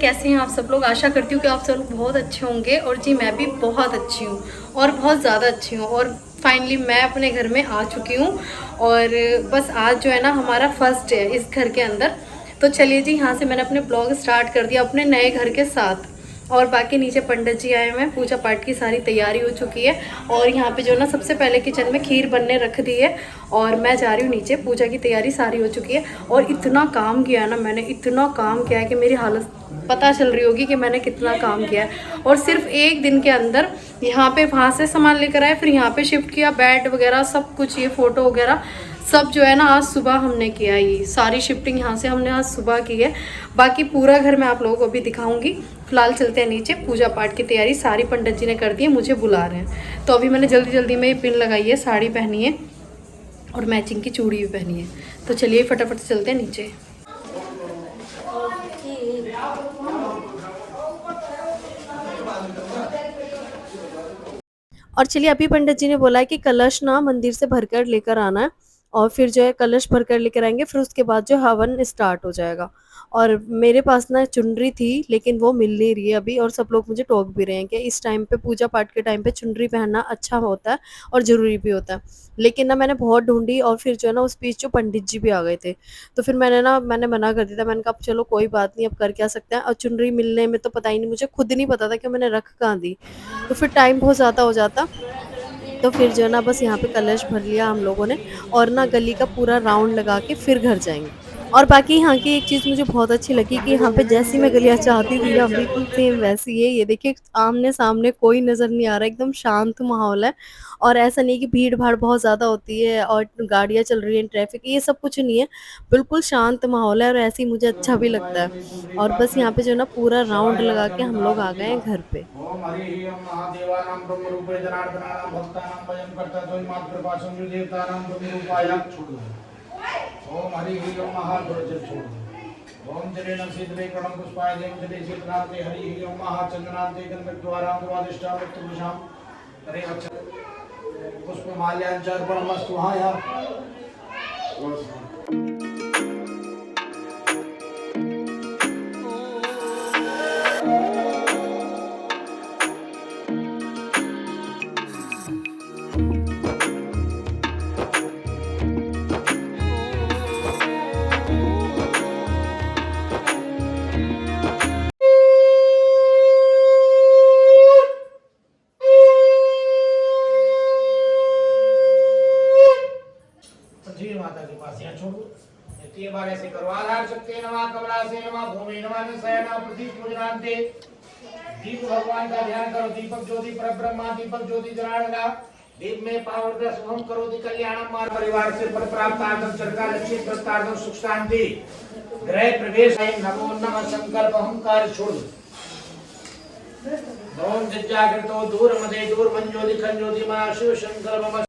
कैसे हैं आप सब लोग। आशा करती हूँ कि आप सब लोग बहुत अच्छे होंगे। और जी मैं भी बहुत अच्छी हूँ और बहुत ज़्यादा अच्छी हूँ। और फाइनली मैं अपने घर में आ चुकी हूँ और बस आज जो है ना हमारा फर्स्ट डे है इस घर के अंदर। तो चलिए जी, यहाँ से मैंने अपने ब्लॉग स्टार्ट कर दिया अपने नए घर के साथ। और बाकी नीचे पंडित जी आए हुए हैं, पूजा पाठ की सारी तैयारी हो चुकी है। और यहाँ पे जो ना सबसे पहले किचन में खीर बनने रख दी है और मैं जा रही हूँ नीचे। पूजा की तैयारी सारी हो चुकी है और इतना काम किया है ना मैंने, इतना काम किया है कि मेरी हालत पता चल रही होगी कि मैंने कितना काम किया है। और सिर्फ एक दिन के अंदर यहाँ पे वहाँ से सामान लेकर आए, फिर यहाँ पे शिफ्ट किया, बेड वगैरह सब कुछ, ये फ़ोटो वगैरह सब जो है ना आज सुबह हमने किया है। ये सारी शिफ्टिंग यहाँ से हमने आज सुबह की है। बाकी पूरा घर मैं आप लोगों को अभी दिखाऊंगी। फिलहाल चलते हैं नीचे। पूजा पाठ की तैयारी सारी पंडित जी ने कर दी है, मुझे बुला रहे हैं। तो अभी मैंने जल्दी जल्दी में ये पिन लगाई है, साड़ी पहनी है और मैचिंग की चूड़ी भी पहनी है। तो चलिए फटाफट से चलते हैं नीचे। और चलिए, अभी पंडित जी ने बोला है कि कलश ना मंदिर से भरकर लेकर आना है और फिर जो है कलश भरकर लेकर आएंगे, फिर उसके बाद जो हवन स्टार्ट हो जाएगा। और मेरे पास ना चुनरी थी लेकिन वो मिल नहीं रही है अभी, और सब लोग मुझे टोक भी रहे हैं कि इस टाइम पे, पूजा पाठ के टाइम पे चुनरी पहनना अच्छा होता है और ज़रूरी भी होता है। लेकिन ना मैंने बहुत ढूंढी और फिर जो है ना उस बीच जो पंडित जी भी आ गए थे, तो फिर मैंने मना कर दिया था। मैंने कहा अब चलो कोई बात नहीं, अब कर क्या सकते हैं। और चुनरी मिलने में तो पता ही नहीं, मुझे खुद नहीं पता था कि मैंने रख कहाँ दी, तो फिर टाइम बहुत ज़्यादा हो जाता। तो फिर जो है ना बस यहाँ पे कलश भर लिया हम लोगों ने और ना गली का पूरा राउंड लगा के फिर घर जाएंगे। और बाकी यहाँ की एक चीज़ मुझे बहुत अच्छी लगी कि यहाँ पे जैसी मैं गलियाँ चाहती थी ना, बिल्कुल सेम वैसी है। ये देखिए, आमने सामने कोई नज़र नहीं आ रहा, एकदम शांत माहौल है। और ऐसा नहीं कि भीड़ भाड़ बहुत ज़्यादा होती है और गाड़ियाँ चल रही हैं, ट्रैफिक, ये सब कुछ नहीं है। बिल्कुल शांत माहौल है और ऐसे ही मुझे अच्छा भी लगता है। और बस यहाँ पे जो है ना पूरा राउंड लगा के हम लोग आ गए हैं घर पे। ओम हरि ओम महादेवानां ब्रह्मरूपे जनार्दनानां भक्तानां वयं कर्ता त्वयि कृपासं देवतानां ब्रह्मरूपाय ओम हरि ओम महादेव ओम जलेन सीतले कणं पुष्पाय देव जले सीतनाते हरि ओम महाचंदनाते गंधद्वारां द्वादिष्टां मृत्युषां हरे अच्छा पुष्पमाल्यार्पणमस्तु हाय। माता के पास यहाँ छोड़ो, 3 बार ऐसे करो। आधार शक्ति नमः, कमला से नमः, भूमि नमः, निशयना प्रतीक पूजनांते। दीप भगवान का ध्यान करो। दीपक ज्योति परब्रह्मा, दीपक ज्योति जनार्दना। दीप में पावर शुभम करोति कल्याणम। मार परिवार से फल प्राप्तार्थम, चरका लक्ष्मी प्रस्तार्थम, सुख शांति गृह प्रवेश। नमो नमः संकल्प अहंकार छोड़ दो। ओम जज्जागृतो दूर मदे दूर मंजोति खंजोति मा शिव संकल्प।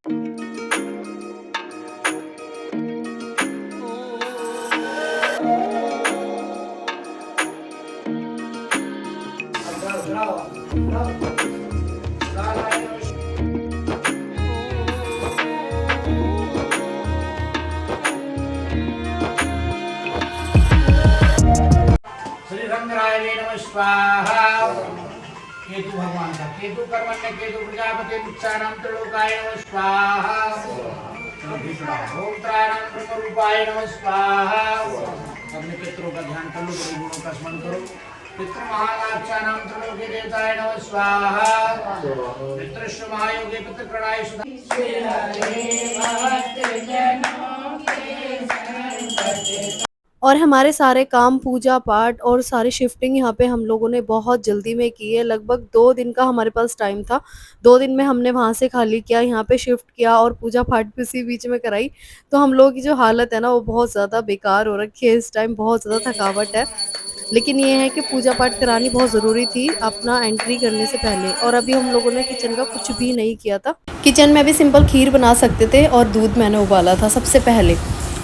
श्री रंगराय नमः स्वाहा। केतु भगवान का, केतु कर्मण्य केतु प्रजापति मुक्तानां त्रिलोकाय नमः स्वाहा। ओम त्राणां ब्रह्मरूपाय नमः स्वाहा। अपने पितरों का ध्यान कर लो, बड़े गुणों का स्मरण करो। पितृ महानाक्षानां त्रिलोकी देवताय नमः स्वाहा। पितृश्व महायोगे पितृकणाय सुधा। और हमारे सारे काम, पूजा पाठ और सारी शिफ्टिंग यहाँ पे हम लोगों ने बहुत जल्दी में की है। लगभग 2 दिन का हमारे पास टाइम था। 2 दिन में हमने वहाँ से खाली किया, यहाँ पे शिफ्ट किया और पूजा पाठ भी उसी बीच में कराई। तो हम लोगों की जो हालत है ना वो बहुत ज़्यादा बेकार हो रखी है इस टाइम, बहुत ज़्यादा थकावट है। लेकिन ये है कि पूजा पाठ करानी बहुत ज़रूरी थी अपना एंट्री करने से पहले। और अभी हम लोगों ने किचन का कुछ भी नहीं किया था। किचन में भी सिंपल खीर बना सकते थे और दूध मैंने उबाला था सबसे पहले।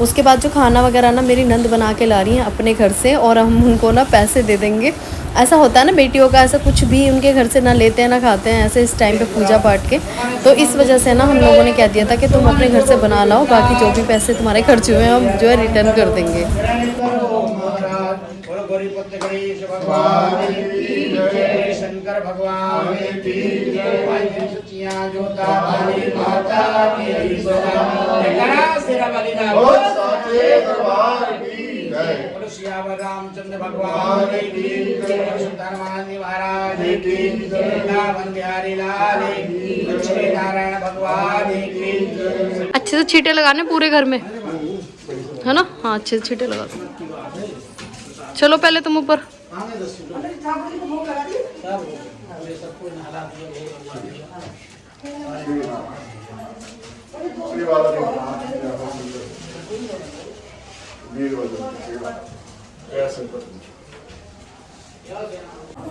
उसके बाद जो खाना वगैरह ना मेरी नंद बना के ला रही हैं अपने घर से और हम उनको ना पैसे दे देंगे। ऐसा होता है ना बेटियों का, ऐसा कुछ भी उनके घर से ना लेते हैं ना खाते हैं ऐसे इस टाइम पे पूजा पाठ के। तो इस वजह से ना हम लोगों ने कह दिया था कि तुम अपने घर से बना लाओ, बाकी जो भी पैसे तुम्हारे खर्च हुए हैं हम जो है रिटर्न कर देंगे। गौरी पुत्र गणेश भगवान की जय, शंकर भगवान की जय, भाई सचिया जोता वाली माता की जय, शेरा वाली दरबार की जय, सियावर रामचंद्र भगवान की जय, हनुमान महाराज की जय, वृंदावन बिहारी लाल की, लक्ष्मी नारायण भगवान की जय। अच्छे से छींटे लगाने पूरे घर में, है ना? हाँ, अच्छे से छींटे लगा दो। चलो पहले तुम ऊपर।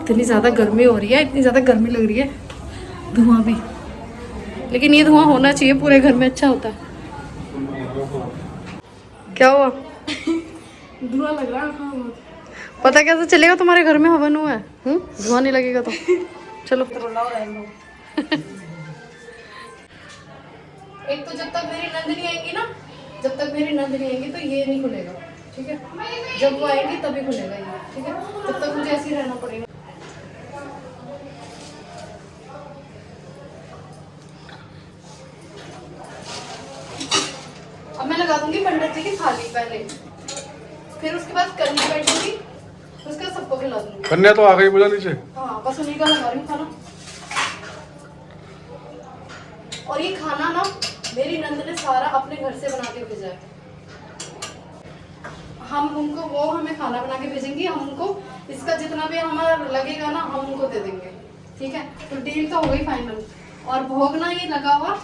इतनी ज़्यादा गर्मी हो रही है, इतनी ज़्यादा गर्मी लग रही है, धुआं भी। लेकिन ये धुआं होना चाहिए, पूरे घर में अच्छा होता है। क्या हुआ? धुआं लग रहा है। पता कैसे चलेगा तुम्हारे घर में हवन हुआ है? धुआं नहीं लगेगा तो। चलो। एक तो जब तक मेरी नंदिनी आएंगी ना, जब तक मेरी नंदिनी आएंगी तो ये नहीं खुलेगा, ठीक है? जब वो आएंगी तभी खुलेगा ये, ठीक है? तब तक मुझे ऐसे ही रहना पड़ेगा। अब मैं लगा दूंगी पंडित जी की थाली पहले, फिर उसके बाद कन्या बैठूंगी, उसके बाद सबको खिला दूंगी। कन्या तो आ गई पूजा नीचे। हाँ, बस उन्हीं का लगा रही हूँ खाना। और ये खाना ना मेरी नंद ने सारा अपने घर से बना के भेजा है। हम उनको, वो हमें खाना बना के भेजेंगी, हम उनको इसका जितना भी हमारा लगेगा ना हम उनको दे देंगे, ठीक है? तो डील तो हो गई फाइनल। और भोग ना ये लगा हुआ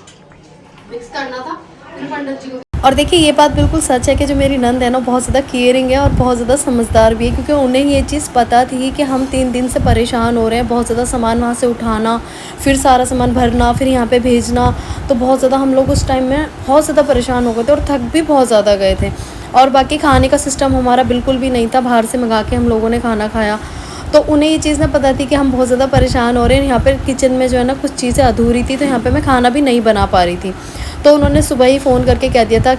मिक्स करना था, फिर पंडित जी को। और देखिए ये बात बिल्कुल सच है कि जो मेरी नंद है ना बहुत ज़्यादा केयरिंग है और बहुत ज़्यादा समझदार भी है, क्योंकि उन्हें ये चीज़ पता थी कि हम 3 दिन से परेशान हो रहे हैं, बहुत ज़्यादा सामान वहाँ से उठाना, फिर सारा सामान भरना, फिर यहाँ पे भेजना, तो बहुत ज़्यादा हम लोग उस टाइम में बहुत ज़्यादा परेशान हो गए थे और थक भी बहुत ज़्यादा गए थे। और बाकी खाने का सिस्टम हमारा बिल्कुल भी नहीं था, बाहर से मंगा के हम लोगों ने खाना खाया। तो उन्हें ये चीज़ ना पता थी कि हम बहुत ज़्यादा परेशान हो रहे हैं। यहाँ पर किचन में जो है ना कुछ चीज़ें अधूरी थी, तो यहाँ पर मैं खाना भी नहीं बना पा रही थी। तो उन्होंने सुबह ही फ़ोन करके कह दिया था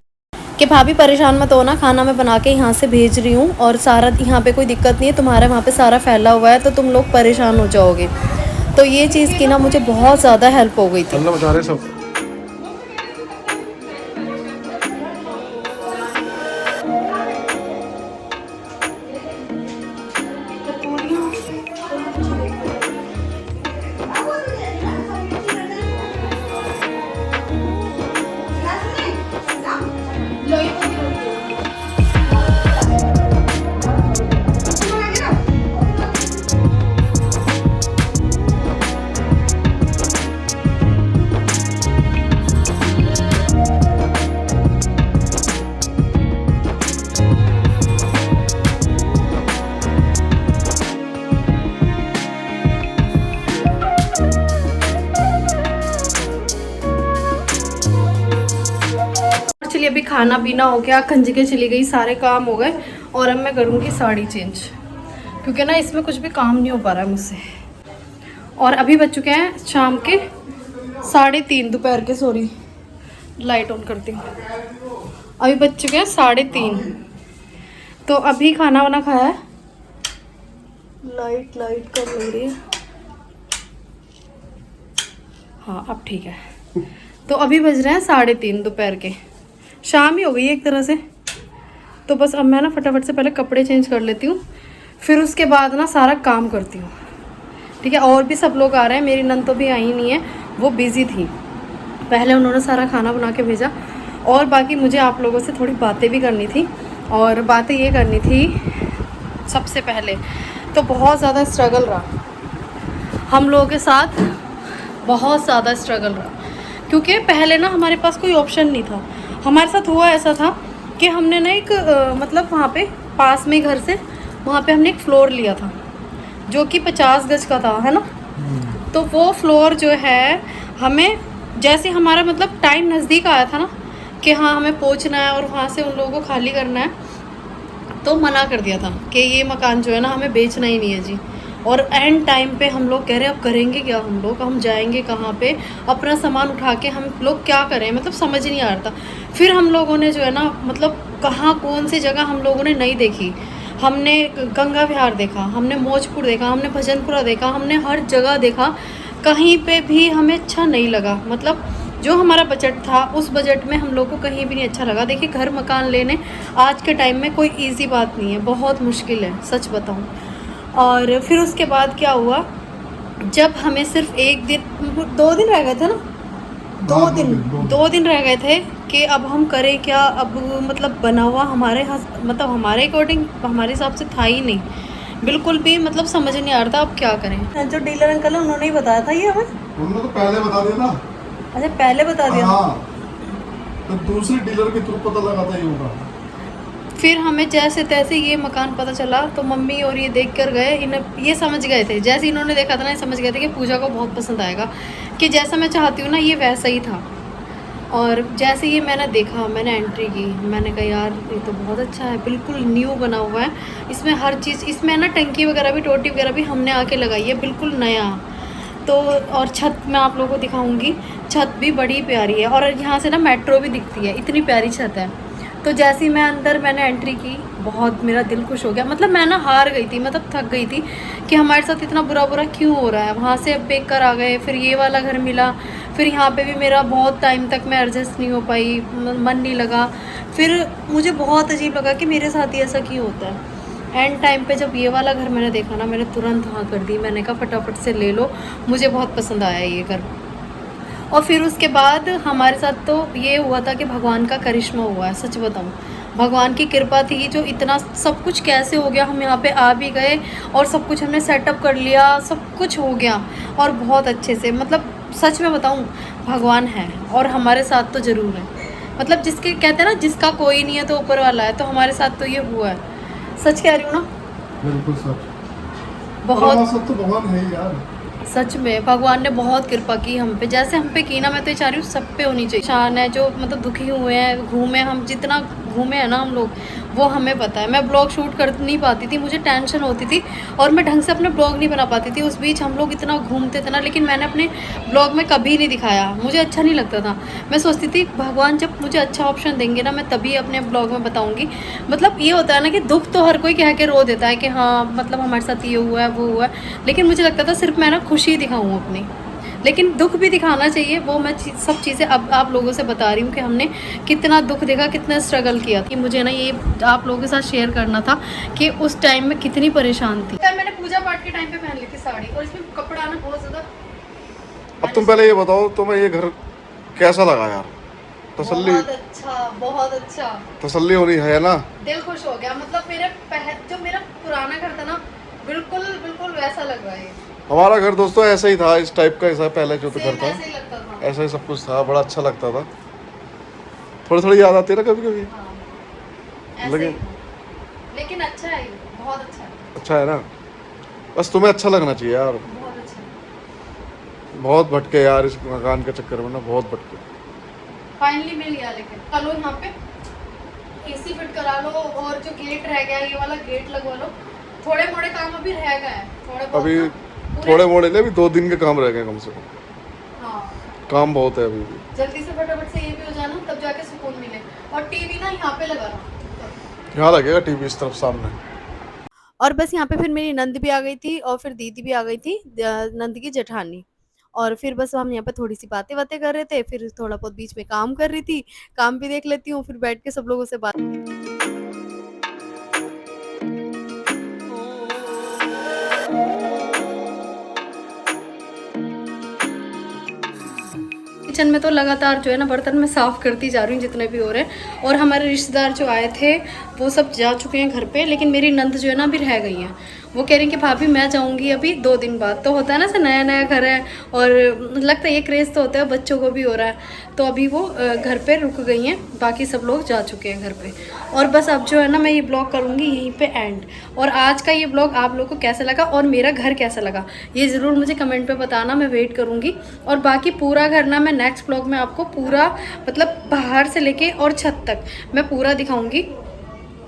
कि भाभी परेशान मत हो ना, खाना मैं बना के यहाँ से भेज रही हूँ और सारा यहाँ पे कोई दिक्कत नहीं है, तुम्हारा वहाँ पे सारा फैला हुआ है तो तुम लोग परेशान हो जाओगे। तो ये चीज़ की ना मुझे बहुत ज़्यादा हेल्प हो गई थी। अल्लाह बचा रहे सब। चलिए अभी खाना पीना हो गया, कंजके चली गई, सारे काम हो गए और अब मैं करूँगी साड़ी चेंज, क्योंकि ना इसमें कुछ भी काम नहीं हो पा रहा है मुझसे। और अभी बज चुके हैं शाम के 3:30 दोपहर के, सॉरी लाइट ऑन करती हूँ। अभी बज चुके हैं 3:30, तो अभी खाना वाना खाया है। लाइट कम लग रही है, हाँ अब ठीक है। तो अभी बज रहे हैं 3:30 दोपहर के, शाम ही हो गई एक तरह से। तो बस अब मैं ना फटाफट से पहले कपड़े चेंज कर लेती हूँ, फिर उसके बाद ना सारा काम करती हूँ, ठीक है? और भी सब लोग आ रहे हैं, मेरी नंद तो भी आई नहीं है, वो बिज़ी थी। पहले उन्होंने सारा खाना बना के भेजा और बाकी मुझे आप लोगों से थोड़ी बातें भी करनी थी। और बातें ये करनी थी, सबसे पहले तो बहुत ज़्यादा स्ट्रगल रहा हम लोगों के साथ, बहुत ज़्यादा स्ट्रगल रहा, क्योंकि पहले ना हमारे पास कोई ऑप्शन नहीं था। हमारे साथ हुआ ऐसा था कि हमने ना एक मतलब वहाँ पे पास में घर से वहाँ पे हमने एक फ्लोर लिया था जो कि 50 गज का था, है ना? तो वो फ्लोर जो है हमें, जैसे हमारा मतलब टाइम नज़दीक आया था ना कि हाँ हमें पहुँचना है और वहाँ से उन लोगों को खाली करना है, तो मना कर दिया था कि ये मकान जो है ना हमें बेचना ही नहीं है जी। और एंड टाइम पे हम लोग कह रहे हैं अब करेंगे क्या हम लोग, हम जाएंगे कहाँ पे, अपना सामान उठा के हम लोग क्या करें, मतलब समझ नहीं आ रहा था। फिर हम लोगों ने जो है ना मतलब कहाँ कौन सी जगह हम लोगों ने नहीं देखी, हमने गंगा विहार देखा, हमने मौजपुर देखा, हमने भजनपुरा देखा, हमने हर जगह देखा, कहीं पे भी हमें अच्छा नहीं लगा। मतलब जो हमारा बजट था उस बजट में हम लोग को कहीं भी नहीं अच्छा लगा। देखिए घर मकान लेने आज के टाइम में कोई इजी बात नहीं है, बहुत मुश्किल है सच बताऊं। और फिर उसके बाद क्या हुआ, जब हमें सिर्फ 1 दिन 2 दिन रह गए थे ना, 2 दिन रह गए थे कि अब हम करें क्या। अब मतलब बना हुआ हमारे मतलब हमारे अकॉर्डिंग हमारे हिसाब से था ही नहीं बिल्कुल भी, मतलब समझ नहीं आ रहा था अब क्या करें। जो डीलर अंकल है उन्होंने ही बताया था ये हमें। उन्होंने तो पहले बता दिया ना। अच्छा पहले बता दिया। हाँ, तो दूसरे डीलर के थ्रू पता लगा था ये होगा। फिर हमें जैसे तैसे ये मकान पता चला तो मम्मी और ये देख कर गए, इन्हें ये समझ गए थे, जैसे इन्होंने देखा था ना, ये समझ गए थे कि पूजा को बहुत पसंद आएगा, कि जैसा मैं चाहती हूँ ना ये वैसा ही था। और जैसे ये मैंने देखा, मैंने एंट्री की, मैंने कहा यार ये तो बहुत अच्छा है, बिल्कुल न्यू बना हुआ है, इसमें हर चीज़, इसमें ना टंकी वगैरह भी, टोटी वगैरह भी हमने आके लगाई है, बिल्कुल नया। तो और छत मैं आप लोगों को दिखाऊंगी, छत भी बड़ी प्यारी है और यहाँ से ना मेट्रो भी दिखती है, इतनी प्यारी छत है। तो जैसे ही मैंने एंट्री की, बहुत मेरा दिल खुश हो गया। मतलब मैं ना हार गई थी, मतलब थक गई थी कि हमारे साथ इतना बुरा क्यों हो रहा है। वहाँ से अब देख कर आ गए, फिर ये वाला घर मिला, फिर यहाँ पे भी मेरा बहुत टाइम तक मैं एडजस्ट नहीं हो पाई, मन नहीं लगा। फिर मुझे बहुत अजीब लगा कि मेरे साथ ही ऐसा क्यों होता है। एंड टाइम पे जब ये वाला घर मैंने देखा ना, मैंने तुरंत हाँ कर दी, मैंने कहा फटाफट से ले लो, मुझे बहुत पसंद आया ये घर। और फिर उसके बाद हमारे साथ तो ये हुआ था कि भगवान का करिश्मा हुआ है, सच बताऊँ भगवान की कृपा थी जो इतना सब कुछ कैसे हो गया। हम यहाँ पे आ भी गए और सब कुछ हमने सेटअप कर लिया, सब कुछ हो गया और बहुत अच्छे से। मतलब सच में बताऊँ भगवान है और हमारे साथ तो ज़रूर है। मतलब जिसके कहते हैं ना जिसका कोई नहीं है तो ऊपर वाला है, तो हमारे साथ तो ये हुआ है। सच कह रही हूँ ना, बिल्कुल सच। बहुत सब तो भगवान है ही यार। सच में भगवान ने बहुत कृपा की हम पे, जैसे हम पे की ना, मैं तो ये चाह रही हूँ सब पे होनी चाहिए। शान है जो मतलब दुखी हुए हैं, घूमे हम, जितना घूमे हैं ना हम लोग, वो हमें पता है। मैं ब्लॉग शूट कर नहीं पाती थी, मुझे टेंशन होती थी और मैं ढंग से अपने ब्लॉग नहीं बना पाती थी। उस बीच हम लोग इतना घूमते थे ना, लेकिन मैंने अपने ब्लॉग में कभी नहीं दिखाया, मुझे अच्छा नहीं लगता था। मैं सोचती थी भगवान जब मुझे अच्छा ऑप्शन देंगे ना, मैं तभी अपने ब्लॉग में बताऊँगी। मतलब ये होता है ना कि दुख तो हर कोई कह के रो देता है कि हाँ मतलब हमारे साथ ये हुआ है वो हुआ है, लेकिन मुझे लगता था सिर्फ मैं ना खुशी दिखाऊँ अपनी, लेकिन दुख भी दिखाना चाहिए। वो मैं सब चीज़ें अब आप लोगों से बता रही हूँ कि हमने कितना दुख देखा, कितना स्ट्रगल किया था। मुझे ना ये आप लोगों के साथ शेयर करना था कि उस टाइम में कितनी परेशान थी। मैंने पूजा पाठ के टाइम पे पहन ली थी साड़ी और इसमें कपड़ा ना बहुत ज़्यादा। अब तुम पहले ये बताओ तुम्हें ये घर कैसा लगा यार? तसल्ली, बहुत अच्छा तसल्ली होनी है ना। दिल खुश हो गया। मतलब जो मेरा पुराना घर था ना, बिल्कुल बिल्कुल वैसा लग रहा है। हमारा घर दोस्तों ऐसा ही था, इस टाइप का ऐसा पहले जो घर था, ऐसे ही लगता था। ऐसा ही सब कुछ था, बड़ा अच्छा लगता था। थोड़ी थोड़ी याद आती है ना कभी कभी, ऐसे ही था। लेकिन अच्छा है ये, बहुत अच्छा है। अच्छा है ना, बस तुम्हें अच्छा लगना चाहिए यार। बहुत अच्छा। बहुत भटके यार इस मकान के चक्कर में ना, बहुत भटके। फाइनली मिल गया। लेकिन चलो यहाँ पे एसी फिट करा लो और जो गेट रह गया ये वाला गेट लगवा लो। थोड़े मोड़े काम अभी रह गए हैं, अभी थोड़े मोड़े ने भी 2 दिन के काम रह गए कम से कम। हाँ काम बहुत है अभी भी। जल्दी से फटाफट से ये भी हो जाना, तब जाके सुकून मिले। और टीवी ना यहाँ पे लगाना, यहाँ लगेगा टीवी इस तरफ सामने। और बस यहाँ पे फिर मेरी नंद भी आ गई थी और फिर दीदी भी आ गई थी, नंद की जेठानी। और फिर बस हम यहाँ पे थोड़ी सी बातें कर रहे थे, फिर थोड़ा बहुत बीच में काम कर रही थी, काम भी देख लेती हूँ, फिर बैठ के सब लोगों से बात। किचन में तो लगातार जो है ना बर्तन मैं साफ़ करती जा रही हूँ जितने भी हो रहे हैं। और हमारे रिश्तेदार जो आए थे वो सब जा चुके हैं घर पे, लेकिन मेरी नंद जो है ना अभी रह गई हैं। वो कह रही हैं कि भाभी मैं जाऊँगी अभी 2 दिन बाद। तो होता है ना से नया नया घर है और लगता है ये क्रेज़ तो होता है, बच्चों को भी हो रहा है। तो अभी वो घर पे रुक गई हैं, बाकी सब लोग जा चुके हैं घर पे। और बस अब जो है ना मैं ये ब्लॉग करूँगी यहीं पे एंड। और आज का ये ब्लॉग आप लोगों को कैसा लगा और मेरा घर कैसा लगा ये ज़रूर मुझे कमेंट पे बताना, मैं वेट करूँगी। और बाकी पूरा घर ना मैं नेक्स्ट ब्लॉग में आपको पूरा मतलब बाहर से लेके और छत तक मैं पूरा दिखाऊँगी।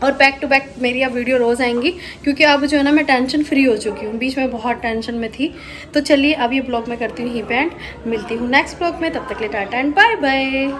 और बैक टू बैक मेरी अब वीडियो रोज़ आएंगी, क्योंकि अब जो है ना मैं टेंशन फ्री हो चुकी हूँ, बीच में बहुत टेंशन में थी। तो चलिए अब ये ब्लॉग मैं करती हूँ यहीं पे एंड, मिलती हूँ नेक्स्ट ब्लॉग में। तब तक के लिए टाटा एंड बाय बाय।